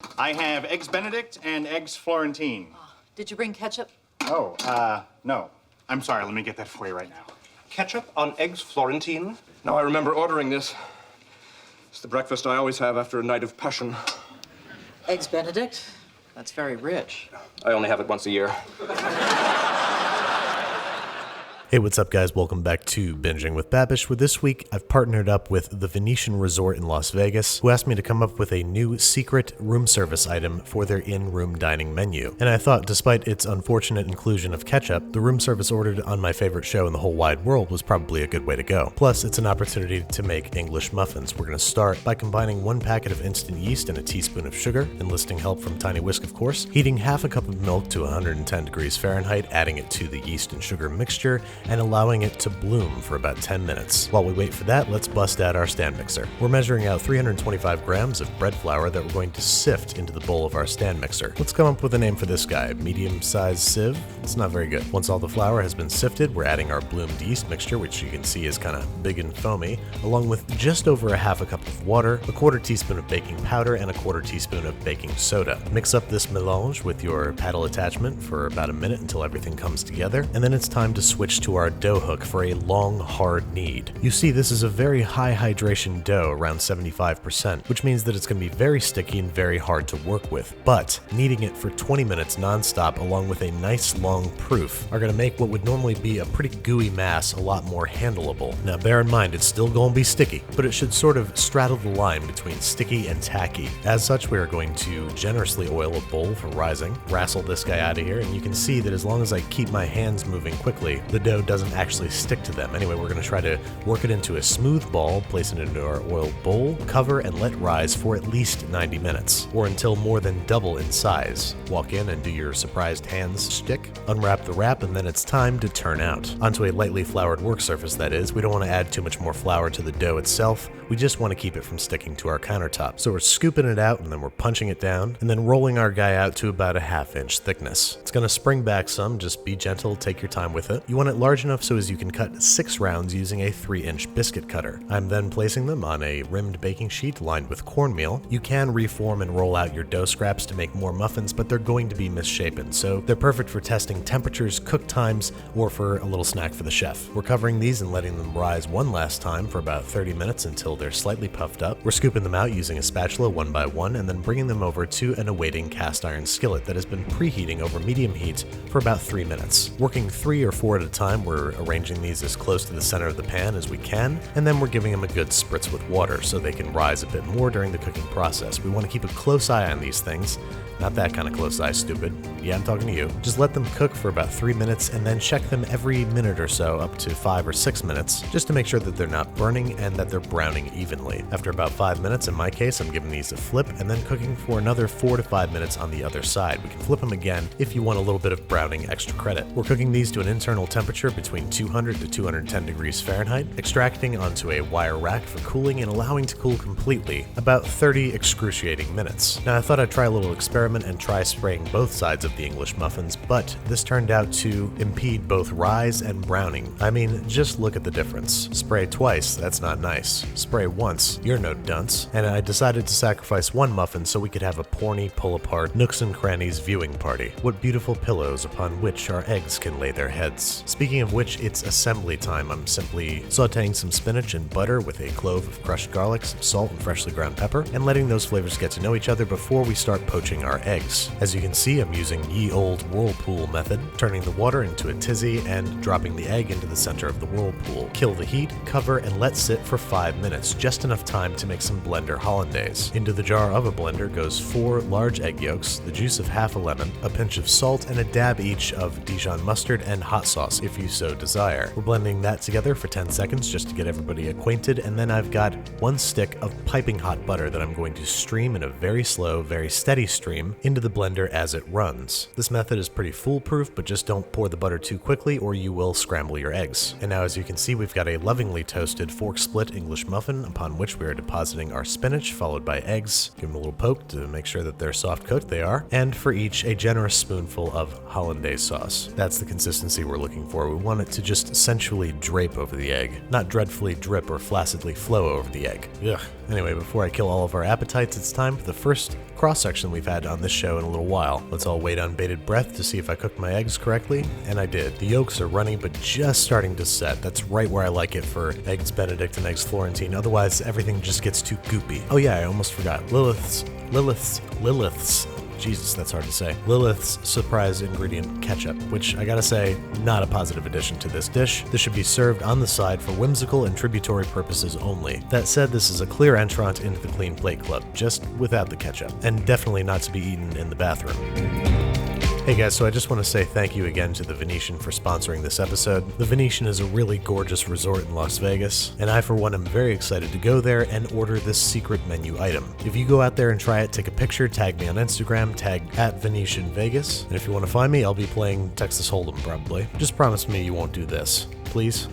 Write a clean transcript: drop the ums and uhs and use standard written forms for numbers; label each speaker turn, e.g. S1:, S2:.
S1: I have eggs Benedict and eggs Florentine.
S2: Did you bring ketchup?
S1: Oh, no. I'm sorry, let me get that for you right now.
S3: Ketchup on eggs Florentine? Now I remember ordering this. It's the breakfast I always have after a night of passion.
S2: Eggs Benedict? That's very rich.
S3: I only have it once a year.
S4: Hey, what's up, guys? Welcome back to Binging with Babish, where this week I've partnered up with the Venetian Resort in Las Vegas, who asked me to come up with a new secret room service item for their in-room dining menu. And I thought, despite its unfortunate inclusion of ketchup, the room service ordered on my favorite show in the whole wide world was probably a good way to go. Plus, it's an opportunity to make English muffins. We're going to start by combining 1 packet of instant yeast and a teaspoon of sugar, enlisting help from Tiny Whisk, of course, heating half a cup of milk to 110 degrees Fahrenheit, adding it to the yeast and sugar mixture, and allowing it to bloom for about 10 minutes. While we wait for that, let's bust out our stand mixer. We're measuring out 325 grams of bread flour that we're going to sift into the bowl of our stand mixer. Let's come up with a name for this guy. Medium-sized sieve? It's not very good. Once all the flour has been sifted, we're adding our bloomed yeast mixture, which you can see is kind of big and foamy, along with just over a half a cup of water, a 1/4 teaspoon of baking powder, and a 1/4 teaspoon of baking soda. Mix up this melange with your paddle attachment for about a minute until everything comes together, and then it's time to switch to our dough hook for a long, hard knead. You see, this is a very high hydration dough, around 75%, which means that it's going to be very sticky and very hard to work with. But kneading it for 20 minutes non-stop, along with a nice long proof, are going to make what would normally be a pretty gooey mass a lot more handleable. Now, bear in mind, it's still going to be sticky, but it should sort of straddle the line between sticky and tacky. As such, we are going to generously oil a bowl for rising, wrestle this guy out of here, and you can see that as long as I keep my hands moving quickly, the dough doesn't actually stick to them. Anyway, we're going to try to work it into a smooth ball, place it into our oiled bowl, cover, and let rise for at least 90 minutes, or until more than double in size. Walk in and do your surprised hands shtick, unwrap the wrap, and then it's time to turn out. Onto a lightly floured work surface, that is. We don't want to add too much more flour to the dough itself. We just want to keep it from sticking to our countertop. So we're scooping it out, and then we're punching it down, and then rolling our guy out to about a 1/2 inch thickness. It's going to spring back some, just be gentle, take your time with it. You want it large enough so as you can cut 6 rounds using a 3-inch biscuit cutter. I'm then placing them on a rimmed baking sheet lined with cornmeal. You can reform and roll out your dough scraps to make more muffins, but they're going to be misshapen, so they're perfect for testing temperatures, cook times, or for a little snack for the chef. We're covering these and letting them rise one last time for about 30 minutes until they're slightly puffed up. We're scooping them out using a spatula one by one and then bringing them over to an awaiting cast iron skillet that has been preheating over medium heat for about 3 minutes. Working 3 or 4 at a time, we're arranging these as close to the center of the pan as we can, and then we're giving them a good spritz with water so they can rise a bit more during the cooking process. We want to keep a close eye on these things. Not that kind of close eye, stupid. Yeah, I'm talking to you. Just let them cook for about 3 minutes and then check them every minute or so up to 5 or 6 minutes, just to make sure that they're not burning and that they're browning evenly. After about 5 minutes, in my case, I'm giving these a flip and then cooking for another 4 to 5 minutes on the other side. We can flip them again if you want a little bit of browning extra credit. We're cooking these to an internal temperature between 200 to 210 degrees Fahrenheit, extracting onto a wire rack for cooling and allowing to cool completely, about 30 excruciating minutes. Now, I thought I'd try a little experiment and try spraying both sides of the English muffins, but this turned out to impede both rise and browning. I mean, just look at the difference. Spray twice, that's not nice. Spray once, you're no dunce. And I decided to sacrifice one muffin so we could have a porny, pull-apart, nooks and crannies viewing party. What beautiful pillows upon which our eggs can lay their heads. Speaking of which, it's assembly time. I'm simply sauteing some spinach and butter with a clove of crushed garlic, some salt, and freshly ground pepper, and letting those flavors get to know each other before we start poaching our eggs. As you can see, I'm using ye old whirlpool method, turning the water into a tizzy and dropping the egg into the center of the whirlpool. Kill the heat, cover, and let sit for 5 minutes, just enough time to make some blender hollandaise. Into the jar of a blender goes 4 large egg yolks, the juice of half a lemon, a pinch of salt, and a dab each of Dijon mustard and hot sauce if you so desire. We're blending that together for 10 seconds just to get everybody acquainted, and then I've got 1 stick of piping hot butter that I'm going to stream in a very slow, very steady stream into the blender as it runs. This method is pretty foolproof, but just don't pour the butter too quickly or you will scramble your eggs. And now, as you can see, we've got a lovingly toasted fork split English muffin upon which we are depositing our spinach, followed by eggs. Give them a little poke to make sure that they're soft cooked. They are. And for each, a generous spoonful of hollandaise sauce. That's the consistency we're looking for. We want it to just sensually drape over the egg, not dreadfully drip or flaccidly flow over the egg. Ugh. Anyway, before I kill all of our appetites, it's time for the first cross-section we've had on this show in a little while. Let's all wait on bated breath to see if I cooked my eggs correctly, and I did. The yolks are runny but just starting to set. That's right where I like it for eggs Benedict and eggs Florentine, otherwise everything just gets too goopy. Oh yeah, I almost forgot. Lilith's, Jesus, that's hard to say. Lilith's surprise ingredient, ketchup, which I gotta say, not a positive addition to this dish. This should be served on the side for whimsical and tributary purposes only. That said, this is a clear entrant into the Clean Plate Club, just without the ketchup, and definitely not to be eaten in the bathroom. Hey guys, so I just want to say thank you again to the Venetian for sponsoring this episode. The Venetian is a really gorgeous resort in Las Vegas, and I for one am very excited to go there and order this secret menu item. If you go out there and try it, take a picture, tag me on Instagram, tag @VenetianVegas, and if you want to find me, I'll be playing Texas Hold'em probably. Just promise me you won't do this, please.